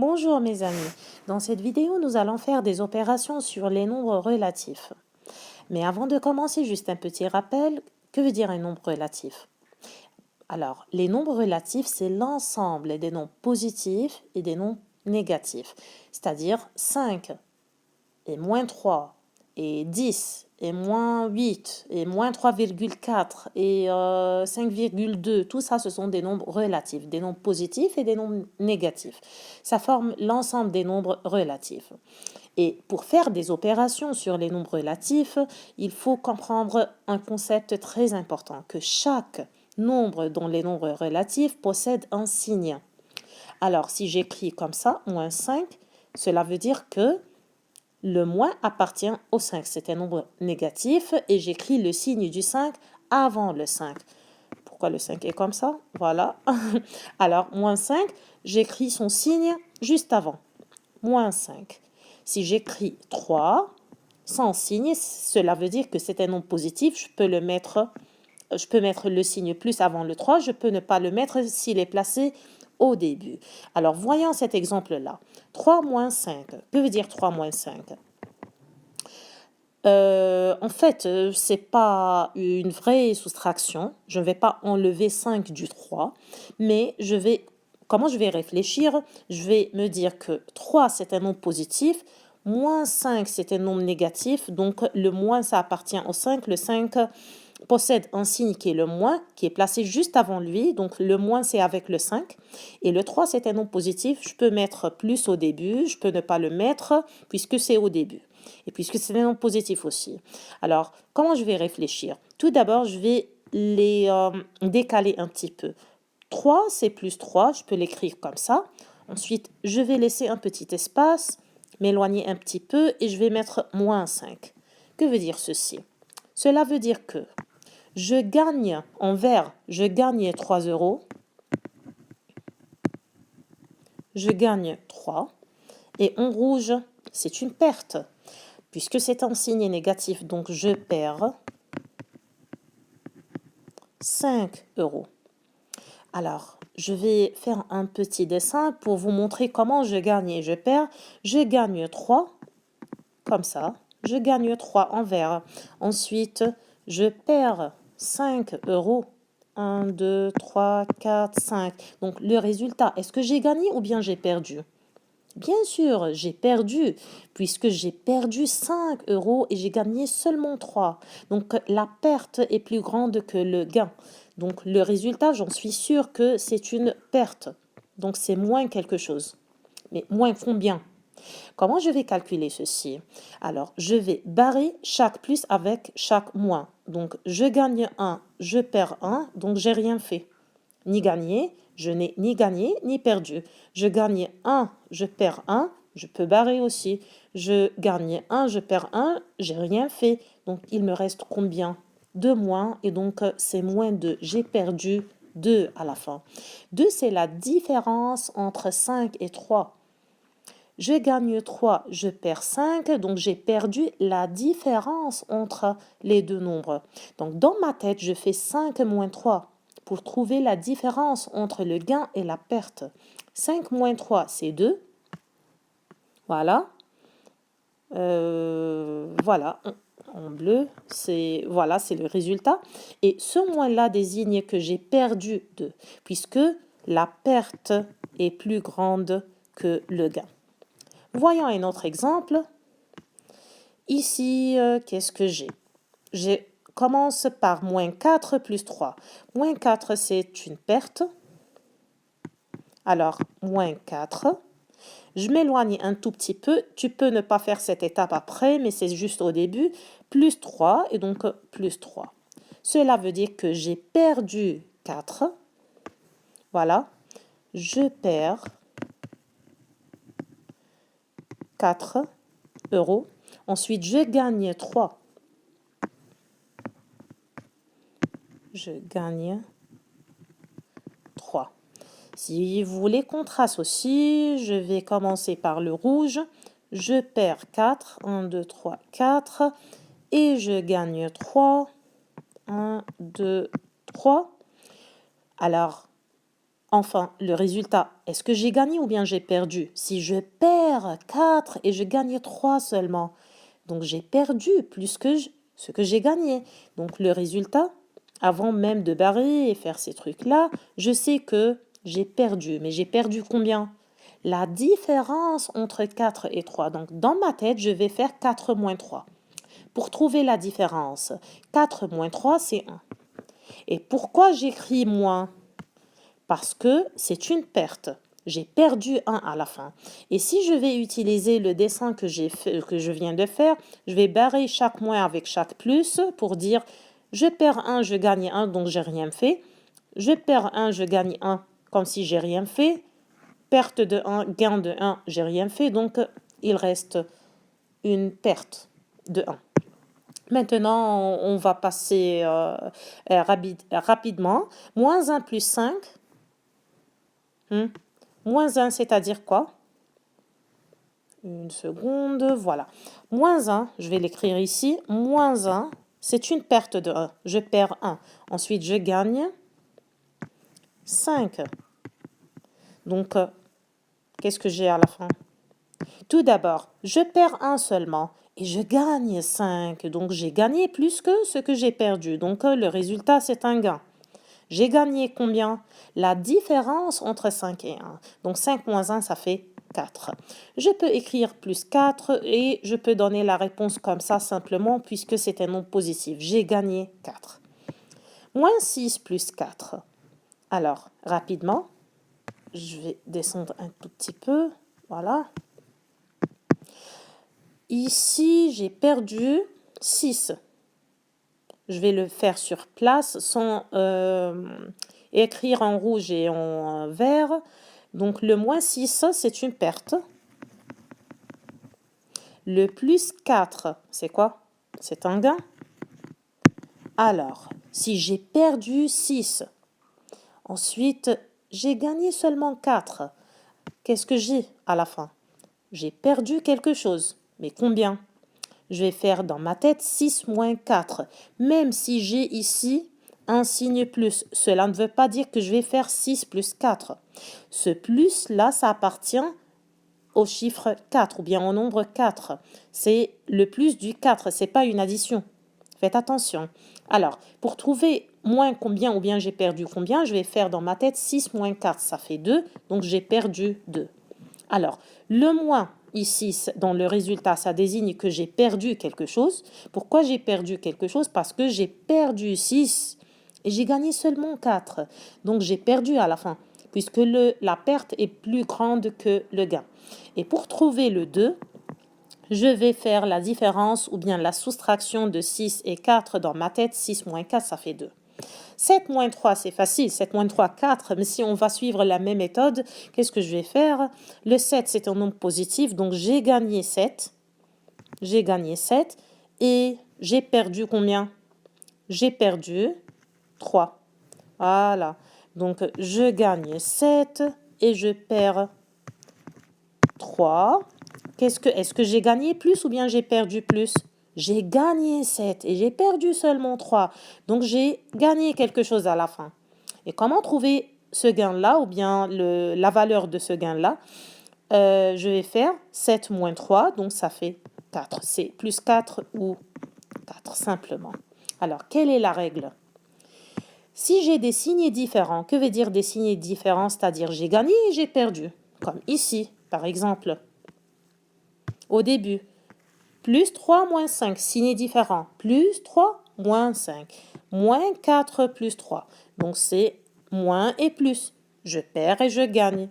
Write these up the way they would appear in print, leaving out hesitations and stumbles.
Bonjour mes amis, dans cette vidéo nous allons faire des opérations sur les nombres relatifs. Mais avant de commencer, juste un petit rappel, que veut dire un nombre relatif? Alors, les nombres relatifs, c'est l'ensemble des nombres positifs et des nombres négatifs, c'est-à-dire 5 et moins 3 et 10 et moins 8 et moins 3,4 et 5,2, tout ça, ce sont des nombres relatifs, des nombres positifs et des nombres négatifs. Ça forme l'ensemble des nombres relatifs. Et pour faire des opérations sur les nombres relatifs, il faut comprendre un concept très important, que chaque nombre dans les nombres relatifs possède un signe. Alors, si j'écris comme ça, moins 5, cela veut dire que le moins appartient au 5. C'est un nombre négatif et j'écris le signe du 5 avant le 5. Pourquoi le 5 est comme ça? Voilà. Alors, moins 5, j'écris son signe juste avant. Moins 5. Si j'écris 3 sans signe, cela veut dire que c'est un nombre positif. Je peux mettre le signe plus avant le 3. Je peux ne pas le mettre s'il est placé au début. Alors, voyons cet exemple-là. 3 moins 5. Que veut dire 3 moins 5? En fait, c'est pas une vraie soustraction. Je ne vais pas enlever 5 du 3, mais comment je vais réfléchir? Je vais me dire que 3, c'est un nombre positif, moins 5, c'est un nombre négatif, donc le moins, ça appartient au 5. Le 5 possède un signe qui est le moins, qui est placé juste avant lui, donc le moins, c'est avec le 5. Et le 3, c'est un nombre positif, je peux mettre plus au début, je peux ne pas le mettre, puisque c'est au début. Et puisque c'est un nombre positif aussi. Alors, comment je vais réfléchir? Tout d'abord, je vais les décaler un petit peu. 3, c'est plus 3, je peux l'écrire comme ça. Ensuite, je vais laisser un petit espace, m'éloigner un petit peu et je vais mettre moins 5. Que veut dire ceci? Cela veut dire que je gagne en vert, je gagne 3 euros. Je gagne 3. Et en rouge, c'est une perte. Puisque c'est un signe négatif, donc je perds 5 euros. Alors, je vais faire un petit dessin pour vous montrer comment je gagne et je perds. Je gagne 3, comme ça. Je gagne 3 en vert. Ensuite, je perds 5 euros. 1, 2, 3, 4, 5. Donc, le résultat, est-ce que j'ai gagné ou bien j'ai perdu? Bien sûr, j'ai perdu, puisque j'ai perdu 5 euros et j'ai gagné seulement 3. Donc, la perte est plus grande que le gain. Donc, le résultat, j'en suis sûre que c'est une perte. Donc, c'est moins quelque chose. Mais moins combien? Comment je vais calculer ceci? Alors, je vais barrer chaque plus avec chaque moins. Donc, je gagne 1, je perds 1, donc j'ai rien fait. Ni gagné, je n'ai ni gagné ni perdu. Je gagne 1, je perds 1, je peux barrer aussi. Je gagne 1, je perds 1, j'ai rien fait. Donc il me reste combien? 2 moins, et donc c'est moins 2. J'ai perdu 2 à la fin. 2, c'est la différence entre 5 et 3. Je gagne 3, je perds 5, donc j'ai perdu la différence entre les deux nombres. Donc dans ma tête, je fais 5 moins 3 pour trouver la différence entre le gain et la perte. 5 moins 3, c'est 2. Voilà. Voilà. En bleu, c'est le résultat. Et ce moins-là désigne que j'ai perdu 2, puisque la perte est plus grande que le gain. Voyons un autre exemple. Ici, qu'est-ce que j'ai? Je commence par moins 4 plus 3. Moins 4, c'est une perte. Alors, moins 4. Je m'éloigne un tout petit peu. Tu peux ne pas faire cette étape après, mais c'est juste au début. Plus 3, et donc plus 3. Cela veut dire que j'ai perdu 4. Voilà. Je perds 4 euros. Ensuite, je gagne 3. Je gagne 3. Si vous voulez qu'on trace aussi, je vais commencer par le rouge. Je perds 4. 1, 2, 3, 4. Et je gagne 3. 1, 2, 3. Alors, Enfin, le résultat, est-ce que j'ai gagné ou bien j'ai perdu? Si je perds 4 et je gagne 3 seulement, donc j'ai perdu plus que ce que j'ai gagné. Donc le résultat, avant même de barrer et faire ces trucs-là, je sais que j'ai perdu. Mais j'ai perdu combien? La différence entre 4 et 3. Donc dans ma tête, je vais faire 4 moins 3. Pour trouver la différence, 4 moins 3, c'est 1. Et pourquoi j'écris moins? Parce que c'est une perte. J'ai perdu 1 à la fin. Et si je vais utiliser le dessin que je viens de faire, je vais barrer chaque moins avec chaque plus pour dire je perds 1, je gagne 1, donc j'ai rien fait. Je perds 1, je gagne 1, comme si j'ai rien fait. Perte de 1, gain de 1, j'ai rien fait, donc il reste une perte de 1. Maintenant, on va passer rapidement. Moins 1 plus 5. Moins 1, c'est-à-dire quoi? Une seconde, voilà. Moins 1, je vais l'écrire ici. Moins 1, c'est une perte de 1. Je perds 1. Ensuite, je gagne 5. Donc, qu'est-ce que j'ai à la fin? Tout d'abord, je perds 1 seulement et je gagne 5. Donc, j'ai gagné plus que ce que j'ai perdu. Donc, le résultat, c'est un gain. J'ai gagné combien? La différence entre 5 et 1. Donc 5 moins 1, ça fait 4. Je peux écrire plus 4 et je peux donner la réponse comme ça simplement puisque c'est un nombre positif. J'ai gagné 4. Moins 6 plus 4. Alors, rapidement, je vais descendre un tout petit peu. Voilà. Ici, j'ai perdu 6. Je vais le faire sur place sans écrire en rouge et en vert. Donc le moins 6, c'est une perte. Le plus 4, c'est quoi? C'est un gain. Alors, si j'ai perdu 6, ensuite j'ai gagné seulement 4, qu'est-ce que j'ai à la fin? J'ai perdu quelque chose. Mais combien? Je vais faire dans ma tête 6 moins 4. Même si j'ai ici un signe plus, cela ne veut pas dire que je vais faire 6 plus 4. Ce plus-là, ça appartient au chiffre 4 ou bien au nombre 4. C'est le plus du 4, c'est pas une addition. Faites attention. Alors, pour trouver moins combien ou bien j'ai perdu combien, je vais faire dans ma tête 6 moins 4, ça fait 2, donc j'ai perdu 2. Alors, le moins ici, dans le résultat, ça désigne que j'ai perdu quelque chose. Pourquoi j'ai perdu quelque chose? Parce que j'ai perdu 6 et j'ai gagné seulement 4. Donc, j'ai perdu à la fin, puisque la perte est plus grande que le gain. Et pour trouver le 2, je vais faire la différence ou bien la soustraction de 6 et 4 dans ma tête. 6 moins 4, ça fait 2. 7 moins 3, c'est facile. 7 moins 3, 4. Mais si on va suivre la même méthode, qu'est-ce que je vais faire? Le 7, c'est un nombre positif. Donc, j'ai gagné 7. J'ai gagné 7. Et j'ai perdu combien? J'ai perdu 3. Voilà. Donc, je gagne 7 et je perds 3. Est-ce que j'ai gagné plus ou bien j'ai perdu plus? J'ai gagné 7 et j'ai perdu seulement 3. Donc, j'ai gagné quelque chose à la fin. Et comment trouver ce gain-là ou bien la valeur de ce gain-là? Je vais faire 7 moins 3, donc ça fait 4. C'est plus 4 ou 4, simplement. Alors, quelle est la règle? Si j'ai des signes différents, que veut dire des signes différents? C'est-à-dire j'ai gagné et j'ai perdu. Comme ici, par exemple. Au début, plus 3 moins 5, signes différents. Plus 3 moins 5. Moins 4 plus 3. Donc c'est moins et plus. Je perds et je gagne.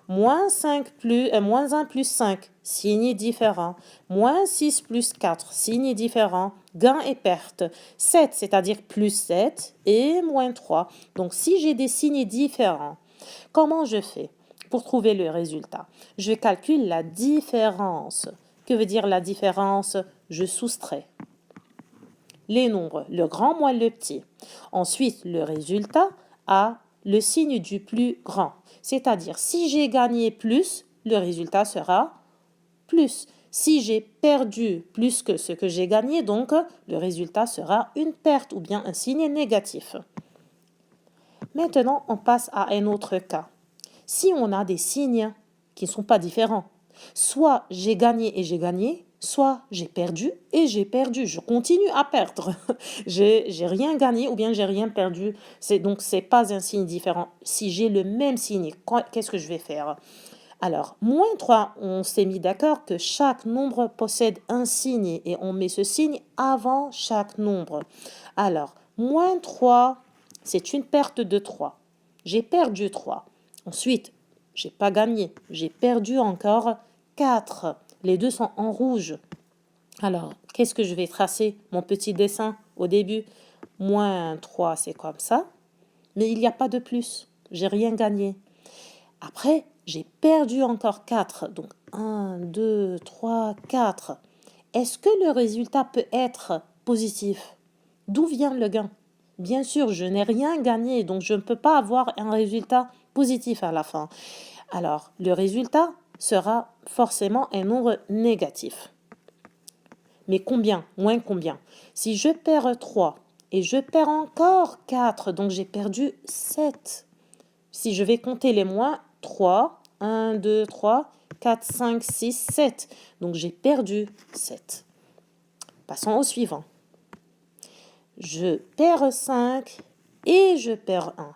Moins 1 plus 5, signe différent. Moins 6 plus 4, signe différent. Gain et perte. 7, c'est-à-dire plus 7 et moins 3. Donc si j'ai des signes différents, comment je fais pour trouver le résultat? Je calcule la différence. Que veut dire la différence? Je soustrais les nombres, le grand moins le petit. Ensuite, le résultat a le signe du plus grand. C'est-à-dire, si j'ai gagné plus, le résultat sera plus. Si j'ai perdu plus que ce que j'ai gagné, donc le résultat sera une perte ou bien un signe négatif. Maintenant, on passe à un autre cas. Si on a des signes qui ne sont pas différents, soit j'ai gagné et j'ai gagné, soit j'ai perdu et j'ai perdu. Je continue à perdre. J'ai rien gagné ou bien j'ai rien perdu. Donc, c'est pas un signe différent. Si j'ai le même signe, qu'est-ce que je vais faire? Alors, -3, on s'est mis d'accord que chaque nombre possède un signe et on met ce signe avant chaque nombre. Alors, -3, c'est une perte de 3. J'ai perdu 3. Ensuite, j'ai pas gagné. J'ai perdu encore 4. Les deux sont en rouge. Alors, qu'est-ce que je vais tracer? Mon petit dessin au début. -3, c'est comme ça. Mais il n'y a pas de plus. J'ai rien gagné. Après, j'ai perdu encore 4. Donc, 1, 2, 3, 4. Est-ce que le résultat peut être positif? D'où vient le gain? Bien sûr, je n'ai rien gagné, donc je ne peux pas avoir un résultat positif à la fin. Alors, le résultat sera forcément un nombre négatif. Mais combien? Moins combien? Si je perds 3 et je perds encore 4, donc j'ai perdu 7. Si je vais compter les moins, 3, 1, 2, 3, 4, 5, 6, 7. Donc j'ai perdu 7. Passons au suivant. Je perds 5 et je perds 1.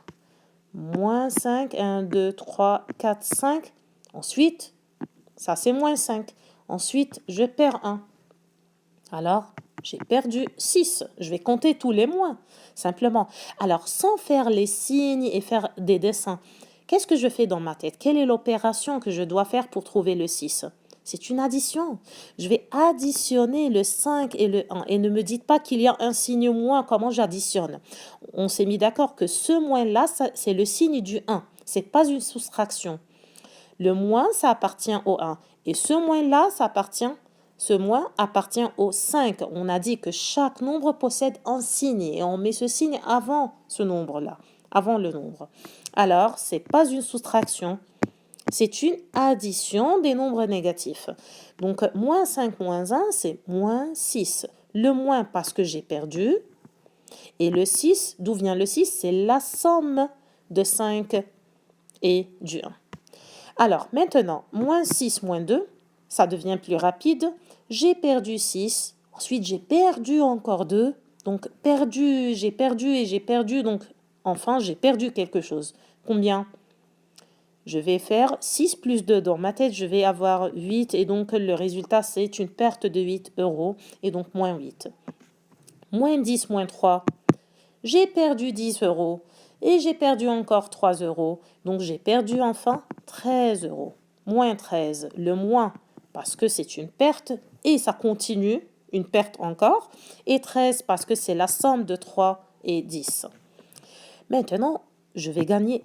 Moins 5, 1, 2, 3, 4, 5. Ensuite, ça c'est moins 5. Ensuite, je perds 1. Alors, j'ai perdu 6. Je vais compter tous les moins, simplement. Alors, sans faire les signes et faire des dessins, qu'est-ce que je fais dans ma tête? Quelle est l'opération que je dois faire pour trouver le 6? C'est une addition. Je vais additionner le 5 et le 1. Et ne me dites pas qu'il y a un signe moins. Comment j'additionne? On s'est mis d'accord que ce moins-là, c'est le signe du 1. C'est pas une soustraction. Le moins, ça appartient au 1. Et ce moins-là, ce moins appartient au 5. On a dit que chaque nombre possède un signe et on met ce signe avant ce nombre-là, avant le nombre. Alors, c'est pas une soustraction, c'est une addition des nombres négatifs. Donc, moins 5 moins 1, c'est moins 6. Le moins parce que j'ai perdu. Et le 6, d'où vient le 6? C'est la somme de 5 et du 1. Alors, maintenant, moins 6 moins 2, ça devient plus rapide. J'ai perdu 6. Ensuite, j'ai perdu encore 2. Donc, perdu, j'ai perdu et j'ai perdu. Donc, enfin, j'ai perdu quelque chose. Combien? Je vais faire 6 plus 2 dans ma tête. Je vais avoir 8. Et donc, le résultat, c'est une perte de 8 euros. Et donc, moins 8. Moins 10 moins 3. J'ai perdu 10 euros. Et j'ai perdu encore 3 euros. Donc, j'ai perdu enfin 13 euros. Moins 13. Le moins, parce que c'est une perte. Et ça continue. Une perte encore. Et 13 parce que c'est la somme de 3 et 10. Maintenant, je vais gagner.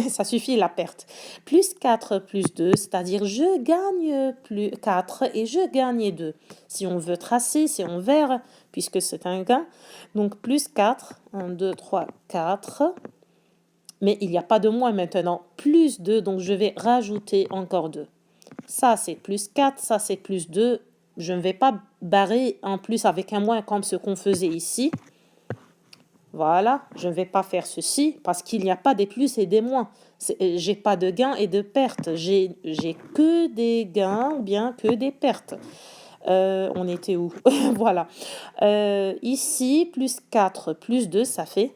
Ça suffit la perte. Plus 4 plus 2, c'est-à-dire je gagne plus 4 et je gagne 2. Si on veut tracer, c'est en vert, puisque c'est un gain. Donc plus 4, 1, 2, 3, 4. Mais il n'y a pas de moins maintenant. Plus 2, donc je vais rajouter encore 2. Ça, c'est plus 4, ça, c'est plus 2. Je ne vais pas barrer en plus avec un moins comme ce qu'on faisait ici. Voilà, je ne vais pas faire ceci parce qu'il n'y a pas des plus et des moins. J'ai pas de gains et de pertes. J'ai que des gains ou bien que des pertes. On était où? Voilà. Ici, plus 4, plus 2, ça fait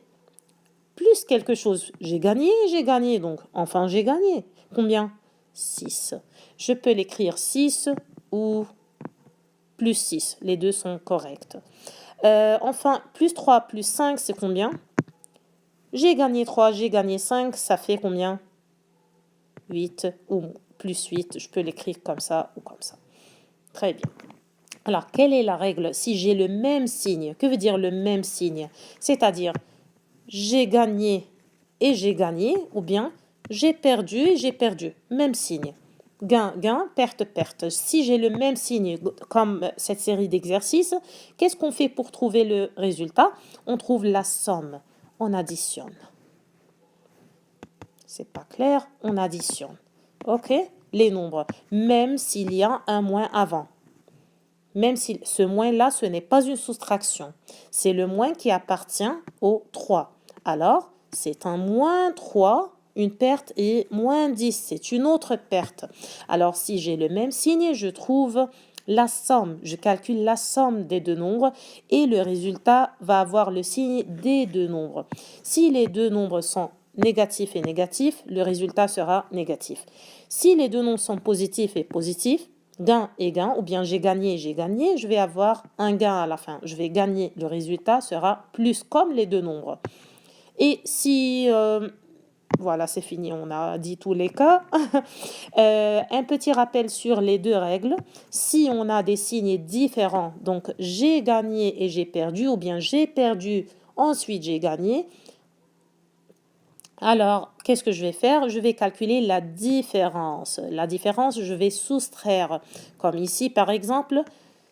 plus quelque chose. J'ai gagné. Donc, enfin, j'ai gagné. Combien? 6. Je peux l'écrire 6 ou plus 6. Les deux sont corrects. Enfin, plus 3 plus 5, c'est combien? J'ai gagné 3, j'ai gagné 5, ça fait combien? 8 ou plus 8, je peux l'écrire comme ça ou comme ça. Très bien. Alors, quelle est la règle si j'ai le même signe? Que veut dire le même signe? C'est-à-dire, j'ai gagné et j'ai gagné, ou bien j'ai perdu et j'ai perdu. Même signe. Gain, gain, perte, perte. Si j'ai le même signe comme cette série d'exercices, qu'est-ce qu'on fait pour trouver le résultat? On trouve la somme. On additionne. C'est pas clair? On additionne. OK? Les nombres. Même s'il y a un moins avant. Même si ce moins-là, ce n'est pas une soustraction. C'est le moins qui appartient au 3. Alors, c'est un moins 3, une perte, et moins 10, c'est une autre perte. Alors, si j'ai le même signe, je trouve la somme. Je calcule la somme des deux nombres et le résultat va avoir le signe des deux nombres. Si les deux nombres sont négatifs et négatifs, le résultat sera négatif. Si les deux nombres sont positifs et positifs, gain et gain, ou bien j'ai gagné, je vais avoir un gain à la fin. Je vais gagner, le résultat sera plus comme les deux nombres. Et si, voilà, c'est fini, on a dit tous les cas. Un petit rappel sur les deux règles. Si on a des signes différents, donc j'ai gagné et j'ai perdu, ou bien j'ai perdu, ensuite j'ai gagné, alors, qu'est-ce que je vais faire? Je vais calculer la différence. La différence, je vais soustraire. Comme ici, par exemple,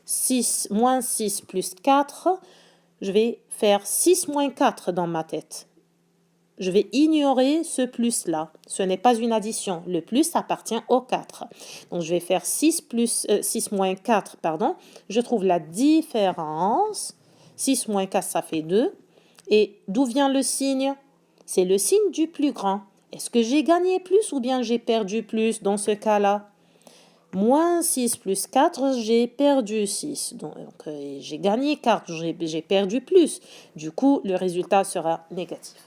6, moins 6 plus 4. Je vais faire 6 moins 4 dans ma tête. Je vais ignorer ce plus-là. Ce n'est pas une addition. Le plus appartient au 4. Donc, je vais faire 6 moins 4, pardon. Je trouve la différence. 6 moins 4, ça fait 2. Et d'où vient le signe? C'est le signe du plus grand. Est-ce que j'ai gagné plus ou bien j'ai perdu plus dans ce cas-là? Moins 6 plus 4, j'ai perdu 6. Donc, j'ai gagné 4, j'ai perdu plus. Du coup, le résultat sera négatif.